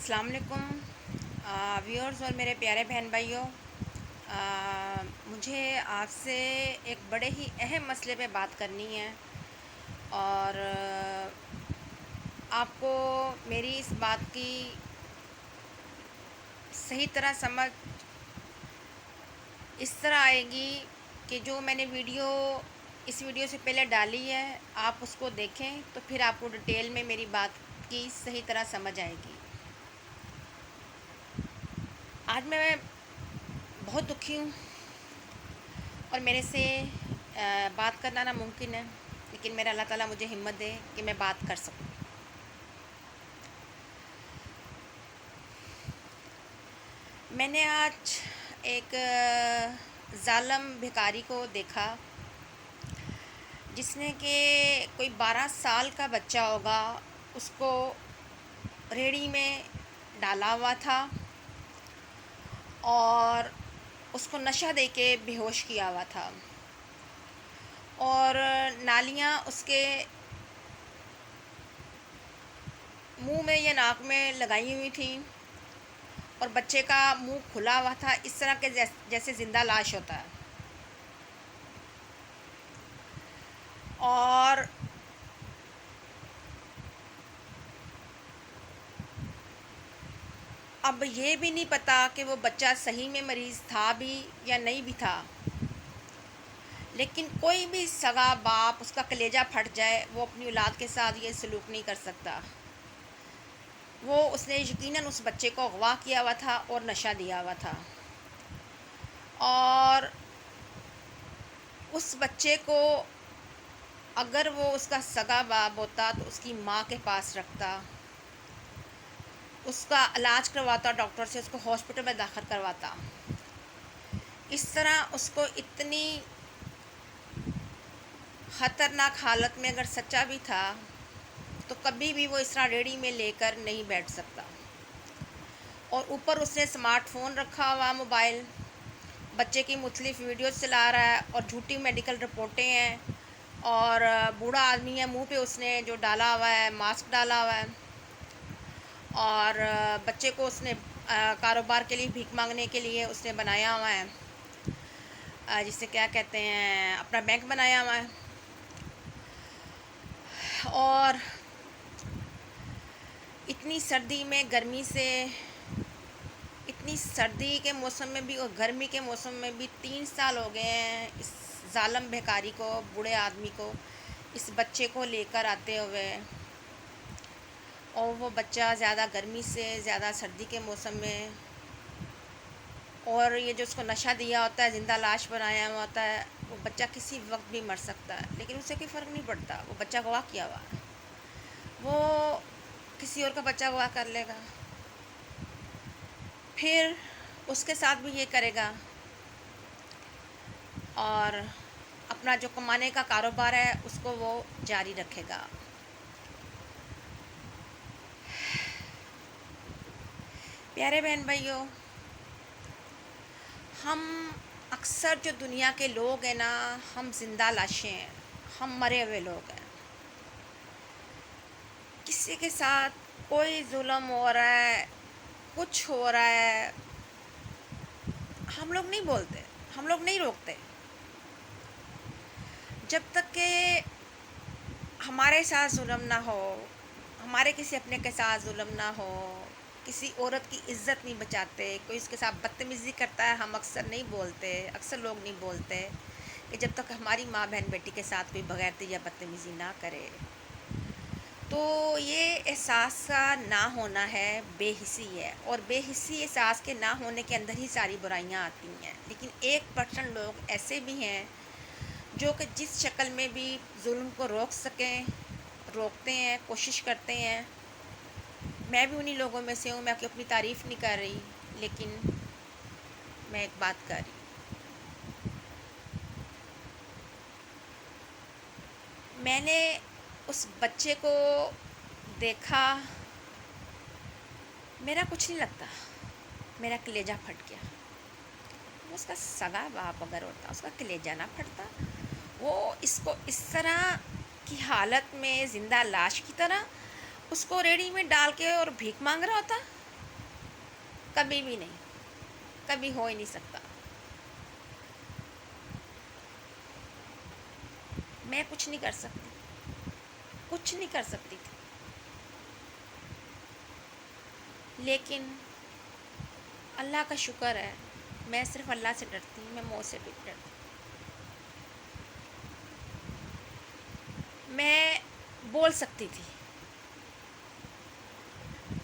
السلام علیکم ویورز اور میرے پیارے بہن بھائیوں، مجھے آپ سے ایک بڑے ہی اہم مسئلے پہ بات کرنی ہے اور آپ کو میری اس بات کی صحیح طرح سمجھ اس طرح آئے گی کہ جو میں نے اس ویڈیو سے پہلے ڈالی ہے، آپ اس کو دیکھیں تو پھر آپ کو ڈیٹیل میں میری بات کی صحیح طرح سمجھ آئے گی۔ آج میں بہت دکھی ہوں اور میرے سے بات کرنا ناممکن ہے، لیکن میرا اللہ تعالیٰ مجھے ہمت دے کہ میں بات کر سکوں۔ میں نے آج ایک ظالم بھکاری کو دیکھا جس نے کہ کوئی 12 سال کا بچہ ہوگا، اس کو ریڑھی میں ڈالا ہوا تھا اور اس کو نشہ دے کے بے ہوش کیا ہوا تھا اور نالیاں اس کے منہ میں یا ناک میں لگائی ہوئی تھیں اور بچے کا منہ کھلا ہوا تھا، اس طرح کے جیسے زندہ لاش ہوتا ہے۔ اور اب یہ بھی نہیں پتا کہ وہ بچہ صحیح میں مریض تھا بھی یا نہیں بھی تھا، لیکن کوئی بھی سگا باپ، اس کا کلیجہ پھٹ جائے، وہ اپنی اولاد کے ساتھ یہ سلوک نہیں کر سکتا۔ اس نے یقیناً اس بچے کو اغوا کیا ہوا تھا اور نشہ دیا ہوا تھا، اور اس بچے کو اگر وہ اس کا سگا باپ ہوتا تو اس کی ماں کے پاس رکھتا، اس کا علاج کرواتا، ڈاکٹر سے اس کو ہاسپٹل میں داخل کرواتا۔ اس طرح اس کو اتنی خطرناک حالت میں اگر سچا بھی تھا تو کبھی بھی وہ اس طرح ریڑھی میں لے کر نہیں بیٹھ سکتا۔ اور اوپر اس نے اسمارٹ فون رکھا ہوا، موبائل، بچے کی مختلف ویڈیوز چلا رہا ہے اور جھوٹی میڈیکل رپورٹیں ہیں، اور بوڑھا آدمی ہے، منہ پہ اس نے جو ڈالا ہوا ہے، ماسک ڈالا ہوا ہے، اور بچے کو اس نے کاروبار کے لیے، بھیک مانگنے کے لیے اس نے بنایا ہوا ہے، جسے کیا کہتے ہیں، اپنا بینک بنایا ہوا ہے۔ اور اتنی سردی میں، گرمی سے، اتنی سردی کے موسم میں بھی اور گرمی کے موسم میں بھی 3 سال ہو گئے ہیں اس ظالم بھکاری کو، بوڑھے آدمی کو، اس بچے کو لے کر آتے ہوئے، اور وہ بچہ زیادہ گرمی سے، زیادہ سردی کے موسم میں، اور یہ جو اس کو نشہ دیا ہوتا ہے، زندہ لاش بنایا ہوا ہوتا ہے، وہ بچہ کسی وقت بھی مر سکتا ہے، لیکن اسے کوئی فرق نہیں پڑتا، وہ بچہ اغوا کیا ہوا ہے، وہ کسی اور کا بچہ اغوا کر لے گا، پھر اس کے ساتھ بھی یہ کرے گا، اور اپنا جو کمانے کا کاروبار ہے اس کو وہ جاری رکھے گا۔ پیارے بہن بھائیوں، ہم اکثر جو دنیا کے لوگ ہیں نا، ہم زندہ لاشیں ہیں، ہم مرے ہوئے لوگ ہیں۔ کسی کے ساتھ کوئی ظلم ہو رہا ہے، کچھ ہو رہا ہے، ہم لوگ نہیں بولتے، ہم لوگ نہیں روکتے، جب تک کہ ہمارے ساتھ ظلم نہ ہو، ہمارے کسی اپنے کے ساتھ ظلم نہ ہو، کسی عورت کی عزت نہیں بچاتے، کوئی اس کے ساتھ بدتمیزی کرتا ہے، ہم اکثر نہیں بولتے، اکثر لوگ نہیں بولتے کہ جب تک ہماری ماں بہن بیٹی کے ساتھ کوئی بغیرتی یا بدتمیزی نہ کرے۔ تو یہ احساس کا نہ ہونا ہے، بے حسی ہے، اور بے حسی احساس کے نہ ہونے کے اندر ہی ساری برائیاں آتی ہیں، لیکن 1% لوگ ایسے بھی ہیں جو کہ جس شکل میں بھی ظلم کو روک سکیں، روکتے ہیں، کوشش کرتے ہیں۔ میں بھی انہی لوگوں میں سے ہوں، میں اپنی تعریف نہیں کر رہی، لیکن میں ایک بات کر رہی ہوں۔ میں نے اس بچے کو دیکھا، میرا کچھ نہیں لگتا، میرا کلیجہ پھٹ گیا۔ اس کا سگا باپ اگر ہوتا، اس کا کلیجہ نہ پھٹتا؟ وہ اس کو اس طرح کی حالت میں، زندہ لاش کی طرح، اس کو ریڑھی میں ڈال کے اور بھیک مانگ رہا ہوتا؟ کبھی بھی نہیں، کبھی ہو ہی نہیں سکتا. میں کچھ نہیں کر سکتی، کچھ نہیں کر سکتی تھی، لیکن اللہ کا شکر ہے، میں صرف اللہ سے ڈرتی ہوں، میں موت سے بھی ڈرتی. میں بول سکتی تھی،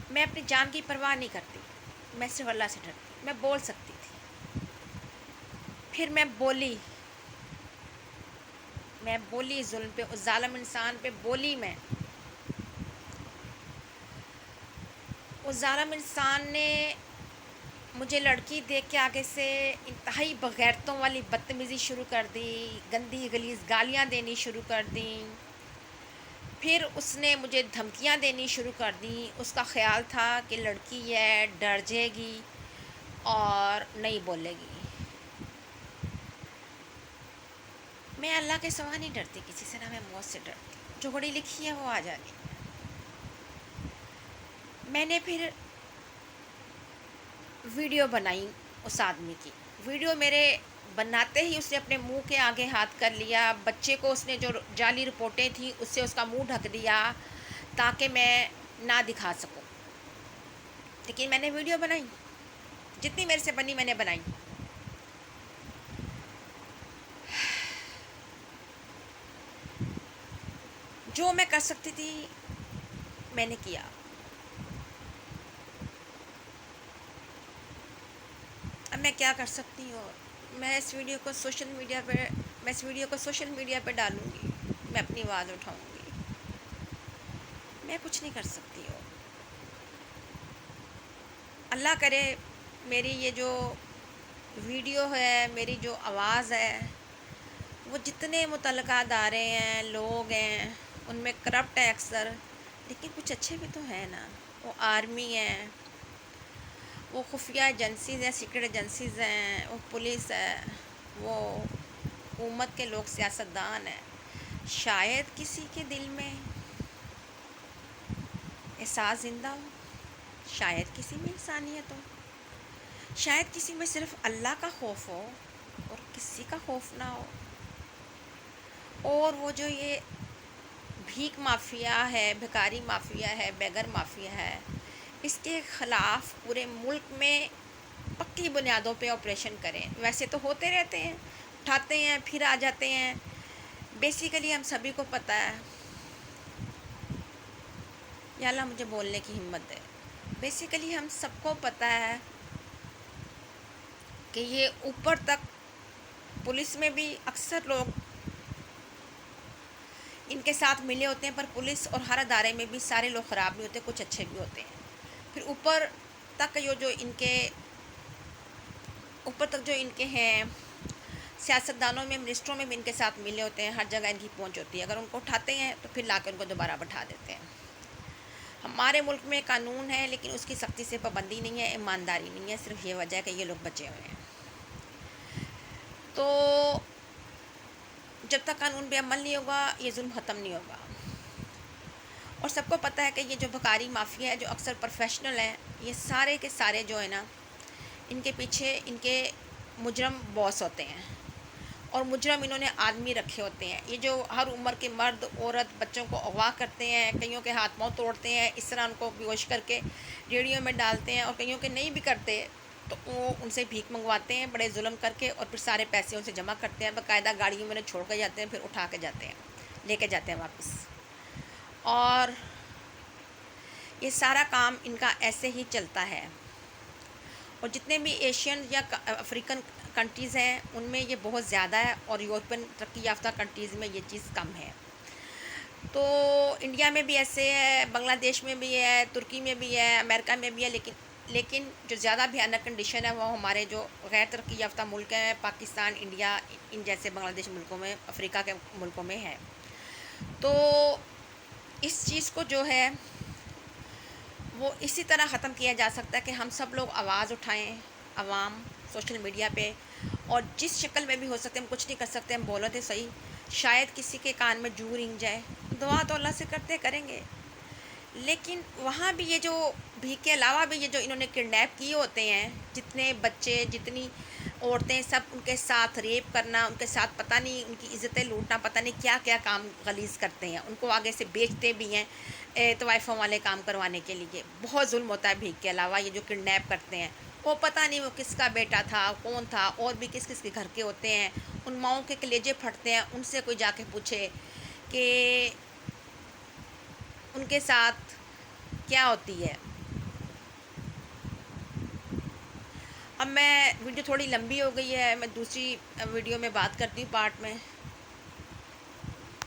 میں اپنی جان کی پرواہ نہیں کرتی، میں صرف اللہ سے ڈرتی، میں بول سکتی تھی. پھر میں بولی ظلم پہ، اس ظالم انسان پہ بولی میں. اس ظالم انسان نے مجھے لڑکی دیکھ کے آگے سے انتہائی بغیرتوں والی بدتمیزی شروع کر دی، گندی غلیظ گالیاں دینی شروع کر دیں. پھر اس نے مجھے دھمکیاں دینی شروع کر دیں. اس کا خیال تھا کہ لڑکی ہے، ڈر جائے گی اور نہیں بولے گی. میں اللہ کے سوا نہیں ڈرتی کسی سے، نہ میں موت سے ڈرتی. جو گھڑی لکھی ہے وہ آ جانی. میں نے پھر ویڈیو بنائی اس آدمی کی. ویڈیو میرے بناتے ہی اس نے اپنے منہ کے آگے ہاتھ کر لیا. بچے کو اس نے جو جعلی رپورٹیں تھیں اس سے اس کا منہ ڈھک دیا تاکہ میں نہ دکھا سکوں. لیکن میں نے ویڈیو بنائی، جتنی میرے سے بنی میں نے بنائی. جو میں کر سکتی تھی میں نے کیا. اب میں کیا کر سکتی ہوں؟ میں اس ویڈیو کو سوشل میڈیا پہ ڈالوں گی، میں اپنی آواز اٹھاؤں گی. میں کچھ نہیں کر سکتی ہوں. اللہ کرے میری یہ جو ویڈیو ہے، میری جو آواز ہے، وہ جتنے متعلقہ ادارے ہیں، لوگ ہیں، ان میں کرپٹ ہے اکثر، لیکن کچھ اچھے بھی تو ہیں نا. وہ آرمی ہیں، وہ خفیہ ایجنسیز ہیں، سیکرٹ ایجنسیز ہیں، وہ پولیس ہے، وہ حکومت کے لوگ، سیاستدان ہیں. شاید کسی کے دل میں احساس زندہ ہو، شاید کسی میں انسانیت ہو، شاید کسی میں صرف اللہ کا خوف ہو اور کسی کا خوف نہ ہو. اور وہ جو یہ بھیک مافیا ہے، بھکاری مافیا ہے، بیگر مافیا ہے، اس کے خلاف پورے ملک میں پکی بنیادوں پہ آپریشن کریں. ویسے تو ہوتے رہتے ہیں، اٹھاتے ہیں پھر آ جاتے ہیں. بیسیکلی ہم سبھی کو پتہ ہے، یا اللہ مجھے بولنے کی ہمت دے. بیسیکلی ہم سب کو پتہ ہے کہ یہ اوپر تک پولیس میں بھی اکثر لوگ ان کے ساتھ ملے ہوتے ہیں، پر پولیس اور ہر ادارے میں بھی سارے لوگ خراب نہیں ہوتے، کچھ اچھے بھی ہوتے ہیں. پھر اوپر تک جو ان کے ہیں سیاستدانوں میں، منسٹروں میں بھی ان کے ساتھ ملے ہوتے ہیں، ہر جگہ ان کی پہنچ ہوتی ہے. اگر ان کو اٹھاتے ہیں تو پھر لا کے ان کو دوبارہ بٹھا دیتے ہیں. ہمارے ملک میں قانون ہے لیکن اس کی سختی سے پابندی نہیں ہے، ایمانداری نہیں ہے. صرف یہ وجہ ہے کہ یہ لوگ بچے ہوئے ہیں. تو جب تک قانون پہ عمل نہیں ہوگا یہ ظلم ختم نہیں ہوگا. اور سب کو پتہ ہے کہ یہ جو بھکاری مافیا ہے، جو اکثر پروفیشنل ہیں، یہ سارے کے سارے جو ہیں نا، ان کے پیچھے ان کے مجرم باس ہوتے ہیں، اور مجرم انہوں نے آدمی رکھے ہوتے ہیں. یہ جو ہر عمر کے مرد عورت بچوں کو اغوا کرتے ہیں، کئیوں کے ہاتھ پاؤں توڑتے ہیں، اس طرح ان کو بیہوش کر کے ریڑیوں میں ڈالتے ہیں، اور کئیوں کے نہیں بھی کرتے تو وہ ان سے بھیک منگواتے ہیں بڑے ظلم کر کے، اور پھر سارے پیسے ان سے جمع کرتے ہیں، باقاعدہ گاڑیوں میں چھوڑ کے جاتے ہیں، پھر اٹھا کے جاتے ہیں، لے کے جاتے ہیں واپس. اور یہ سارا کام ان کا ایسے ہی چلتا ہے. اور جتنے بھی ایشین یا افریقن کنٹریز ہیں ان میں یہ بہت زیادہ ہے، اور یورپین ترقی یافتہ کنٹریز میں یہ چیز کم ہے. تو انڈیا میں بھی ایسے ہے، بنگلہ دیش میں بھی ہے، ترکی میں بھی ہے، امریکہ میں بھی ہے. لیکن جو زیادہ بھیانک کنڈیشن ہے وہ ہمارے جو غیر ترقی یافتہ ملک ہیں، پاکستان، انڈیا، ان جیسے بنگلہ دیش ملکوں میں، افریقہ کے ملکوں میں ہے. تو اس چیز کو جو ہے وہ اسی طرح ختم کیا جا سکتا ہے کہ ہم سب لوگ آواز اٹھائیں، عوام سوشل میڈیا پہ، اور جس شکل میں بھی ہو سکتے. ہم کچھ نہیں کر سکتے، ہم بولو تو صحیح، شاید کسی کے کان میں جوں رنگ جائے. دعا تو اللہ سے کریں گے، لیکن وہاں بھی یہ جو بھیک کے علاوہ بھی یہ جو انہوں نے کڈنیپ کیے ہوتے ہیں، جتنے بچے جتنی عورتیں، سب ان کے ساتھ ریپ کرنا، ان کے ساتھ پتہ نہیں ان کی عزتیں لوٹنا، پتہ نہیں کیا کیا کام غلیظ کرتے ہیں، ان کو آگے سے بیچتے بھی ہیں طوائفوں والے کام کروانے کے لیے. بہت ظلم ہوتا ہے بھیک کے علاوہ یہ جو کڈنیپ کرتے ہیں. وہ پتہ نہیں وہ کس کا بیٹا تھا، کون تھا، اور بھی کس کس کے گھر کے ہوتے ہیں. ان ماؤں کے کلیجے پھٹتے ہیں ان سے کوئی جا کے پوچھے کہ ان کے ساتھ کیا ہوتی ہے. اب میں ویڈیو تھوڑی لمبی ہو گئی ہے، میں دوسری ویڈیو میں بات کرتی ہوں پارٹ میں.